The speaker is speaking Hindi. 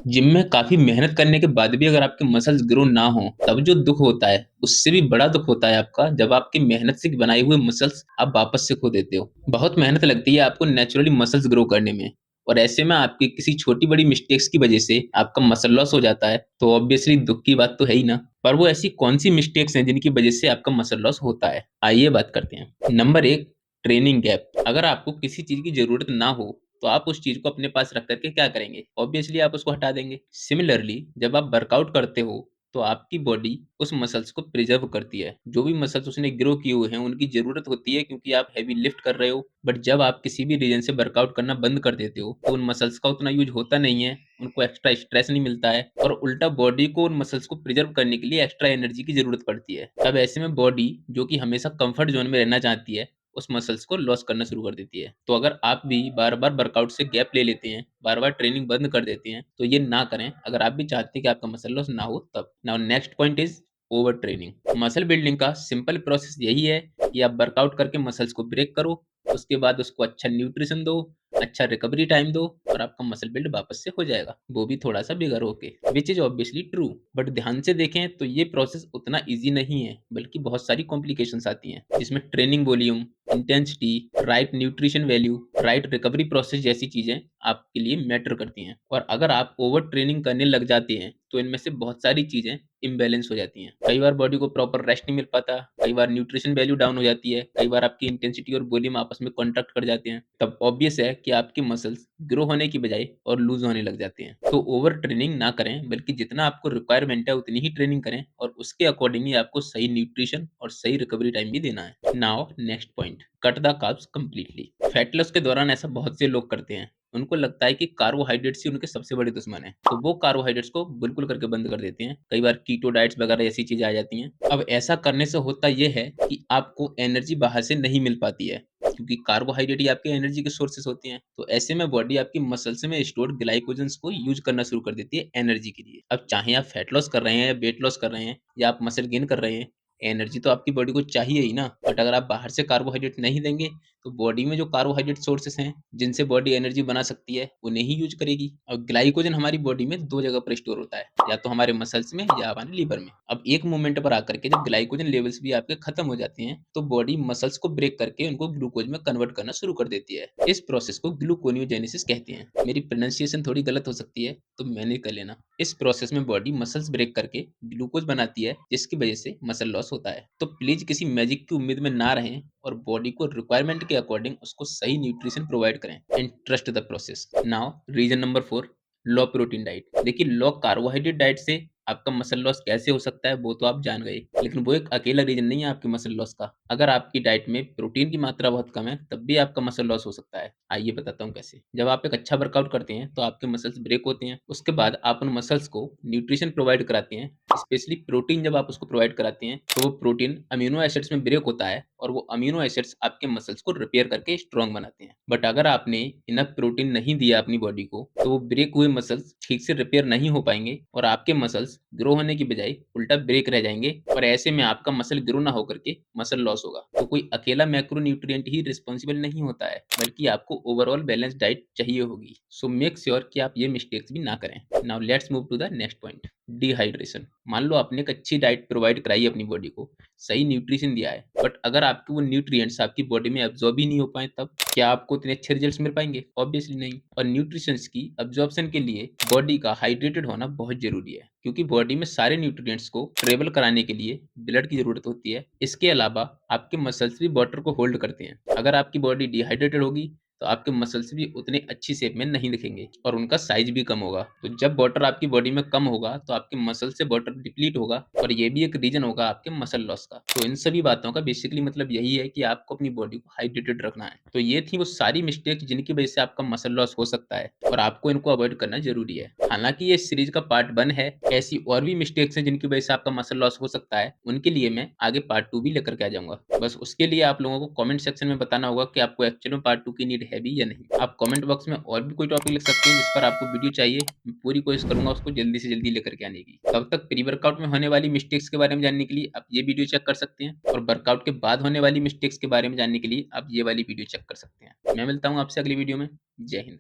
जिम में काफ़ी मेहनत करने के बाद भी अगर आपके मसल्स ग्रो ना हो, तब जो दुःख होता है, उससे भी बड़ा दुःख होता है आपका जब आपकी मेहनत से बनाए हुए मसल्स आप वापस से खो देते हो। बहुत मेहनत लगती है आपको नेचुरली मसल्स ग्रो करने में और ऐसे में आपकी किसी छोटी-बड़ी मिस्टेक्स की वजह से आपका मसल लॉस हो जाता है, तो ऑब्वियसली दुःख की बात तो है ही ना। पर वो ऐसी कौन-सी मिस्टेक्स हैं जिनकी वजह से आपका मसल लॉस होता है? आइए बात करते हैं। Number 1, training gap. अगर आपको किसी चीज़ की ज़रूरत ना हो, तो आप उस चीज़ को अपने पास रख कर के क्या करेंगे? ऑब्वियसली आप उसको हटा देंगे। सिमिलरली जब आप वर्कआउट करते हो, तो आपकी बॉडी उस मसल्स को प्रिज़र्व करती है। जो भी मसल्स उसने ग्रो किए हुए हैं, उनकी ज़रूरत होती है क्योंकि आप हेवी लिफ्ट कर रहे हो। बट जब आप किसी भी रीज़न से वर्कआउट करना बंद कर देते हो, तो उन मसल्स का उतना यूज़ होता नहीं है, उनको एक्स्ट्रा स्ट्रेस नहीं मिलता है और उल्टा बॉडी को उन मसल्स को प्रिज़र्व करने के लिए एक्स्ट्रा एनर्जी की ज़रूरत पड़ती है। तब ऐसे में बॉडी, जो कि हमेशा कम्फर्ट ज़ोन में रहना चाहती है, उस मसल्स को लॉस करना शुरू कर देती है। तो अगर आप भी बार-बार वर्कआउट से गैप ले लेते हैं, बार-बार ट्रेनिंग बंद कर देते हैं, तो ये ना करें अगर आप भी चाहते हैं कि आपका मसल लॉस ना हो तब। Now next point is over training. Muscle building का सिंपल प्रोसेस यही है कि आप वर्कआउट करके मसल्स को ब्रेक करो, उसके बाद उसको अच्छा न्यूट्रिशन दो, अच्छा रिकवरी टाइम दो और आपका मसल बिल्ड वापस से हो जाएगा, वो भी थोड़ा-सा बिगर होके। Which is obviously true, but ध्यान से देखें तो ये प्रोसेस उतना ईज़ी नहीं है, बल्कि बहुत सारी कॉम्प्लिकेशंस आती हैं, जिसमें training volume, intensity, right nutrition value, right recovery process जैसी चीज़ें आपके लिए मैटर करती हैं। और अगर आप ओवर ट्रेनिंग करने लग जाते हैं, तो इनमें से बहुत सारी चीज़ें इम्बैलेंस हो जाती हैं। कई बार बॉडी को प्रॉपर रेस्ट नहीं मिल पाता, कई बार न्यूट्रिशन वैल्यू डाउन हो जाती है, कई बार आपकी इंटेंसिटी और वॉल्यूम आपस में कॉन्ट्रैक्ट कर जाते हैं। तब ऑब्वियस है कि आपकी मसल्स ग्रो होने की बजाय और लूज़ होने लग जाते हैं। तो ओवर ट्रेनिंग ना करें, बल्कि जितना आपको रिक्वायरमेंट है उतनी ही ट्रेनिंग करें और उसके अकॉर्डिंग ही आपको सही न्यूट्रिशन और सही रिकवरी टाइम भी देना है। Now next point, cut the carbs completely. Fat loss के दौरान ऐसा बहुत से लोग करते हैं। उनको लगता है कि कार्बोहाइड्रेट्स ही उनके सबसे बड़े दुश्मन हैं, तो वो कार्बोहाइड्रेट्स को बिल्कुल करके बंद कर देते हैं। कई बार कीटो डाइट्स वगैरह ऐसी चीज़ें आ जाती हैं। अब ऐसा करने से होता ये है कि आपको एनर्जी बाहर से नहीं मिल पाती है, क्योंकि कार्बोहाइड्रेट ही आपके एनर्जी के सोर्सेस होते हैं। तो ऐसे में बॉडी आपकी मसल्स में स्टोर्ड ग्लाइकोजेंस को यूज़ करना शुरू कर देती है एनर्जी के लिए। अब चाहे आप फैट लॉस कर रहे हैं या वेट लॉस कर रहे हैं या आप मसल गेन कर रहे हैं, एनर्जी तो आपकी बॉडी को चाहिए ही ना। बट अगर आप बाहर से कार्बोहाइड्रेट नहीं देंगे, तो बॉडी में जो कार्बोहाइड्रेट सोर्सेस हैं, जिनसे बॉडी एनर्जी बना सकती है, उन्हें ही यूज़ करेगी। और ग्लाइकोजन हमारी बॉडी में 2 जगह पर स्टोर होता है, या तो हमारे मसल्स में या हमारे लीवर में। अब एक मोमेंट पर आकर के जब ग्लाइकोजन लेवल्स भी आपके खत्म हो जाते हैं, तो बॉडी मसल्स को ब्रेक करके उनको ग्लूकोज में कन्वर्ट करना शुरू कर देती है। इस प्रोसेस को ग्लूकोनियोजेनेसिस कहते हैं। मेरी प्रोनाउंसिएशन थोड़ी गलत हो सकती है, तो मैनेज कर लेना। इस प्रोसेस में बॉडी मसल्स ब्रेक करके ग्लूकोज बनाती है, जिसकी वजह से मसल लॉस होता है। तो प्लीज किसी मैजिक की उम्मीद में ना रहें और बॉडी को रिक्वायरमेंट के अकॉर्डिंग उसको सही न्यूट्रिशन प्रोवाइड करें and trust the process. Now reason number 4, low protein diet. देखिए, लो कार्बोहाइड्रेट डाइट से आपका मसल लॉस कैसे हो सकता है वो तो आप जान गए, लेकिन वो एक अकेला रीजन नहीं है आपके मसल लॉस का। अगर आपकी डाइट में प्रोटीन की मात्रा बहुत कम है, तब भी आपका मसल लॉस हो सकता है। आइए बताता हूँ कैसे। जब आप एक अच्छा वर्कआउट करते हैं, तो आपके मसल्स ब्रेक होते हैं। उसके बाद आप उन मसल्स को न्यूट्रिशन प्रोवाइड कराते हैं, स्पेशली प्रोटीन। जब आप उसको प्रोवाइड कराते हैं, तो वो प्रोटीन अमीनो एसिड्स में ब्रेक होता है और वो अमीनो एसिड्स आपके मसल्स को रिपेयर करके स्ट्रॉन्ग बनाते हैं। बट अगर आपने इनफ प्रोटीन नहीं दिया अपनी बॉडी को, तो वो ब्रेक हुए मसल्स ठीक से रिपेयर नहीं हो पाएंगे और आपके मसल्स ग्रो होने की बजाय उल्टा ब्रेक रह जाएंगे और ऐसे में आपका मसल ग्रो ना होकर के मसल लॉस होगा। तो कोई अकेला मैक्रो न्यूट्रिएंट ही रिस्पॉन्सिबल नहीं होता है, बल्कि आपको ओवरऑल बैलेंस डाइट चाहिए होगी। सो मेक श्योर कि आप ये मिस्टेक्स भी ना करें। Now let's move to the next point, dehydration. मान लो आपने एक अच्छी डाइट प्रोवाइड कराई अपनी बॉडी को, सही न्यूट्रिशन दिया है, बट अगर आपके वो न्यूट्रिएंट्स आपकी बॉडी में एब्जॉर्ब ही नहीं हो पाए, तब क्या आपको इतने अच्छे रिजल्ट्स मिल पाएंगे? ऑब्वियसली नहीं। और न्यूट्रिशंस की अब्जॉर्प्शन के लिए बॉडी का हाइड्रेटेड होना बहुत जरूरी है, क्योंकि बॉडी में सारे न्यूट्रिएंट्स को ट्रेवल कराने के लिए ब्लड की जरूरत होती है। इसके अलावा आपके मसल्स भी वाटर को होल्ड करते हैं। अगर आपकी बॉडी डिहाइड्रेटेड होगी, तो आपके मसल्स भी उतने अच्छी शेप में नहीं दिखेंगे और उनका साइज भी कम होगा। तो जब वाटर आपकी बॉडी में कम होगा, तो आपके मसल से वाटर डिप्लीट होगा और ये भी एक रीजन होगा आपके मसल लॉस का। तो इन सभी बातों का बेसिकली मतलब यही है कि आपको अपनी बॉडी को हाइड्रेटेड रखना है। तो ये थी वो सारी मिस्टेक्स जिनकी वजह से आपका मसल लॉस हो सकता है और आपको इनको अवॉइड करना जरूरी है। हालांकि ये सीरीज का पार्ट 1 है, ऐसी और भी मिस्टेक्स हैं जिनकी वजह से आपका मसल लॉस हो सकता है। उनके लिए मैं आगे पार्ट 2 भी लेकर के आ जाऊंगा। बस उसके लिए आप लोगों को कमेंट सेक्शन में बताना होगा कि आपको एक्चुअल में पार्ट 2 की नीड है भी या नहीं। आप कमेंट बॉक्स में और भी कोई टॉपिक लिख सकते हैं जिस पर आपको वीडियो चाहिए। मैं पूरी कोशिश करूंगा उसको जल्दी से जल्दी लेकर के आने की। तब तक प्री वर्कआउट में होने वाली मिस्टेक्स के बारे में जानने के लिए आप ये वीडियो चेक कर सकते हैं और वर्कआउट के बाद होने वाली मिस्टेक्स के बारे में जानने के लिए आप ये वाली वीडियो चेक कर सकते हैं। मैं मिलता हूँ आपसे अगली वीडियो में। जय हिंद।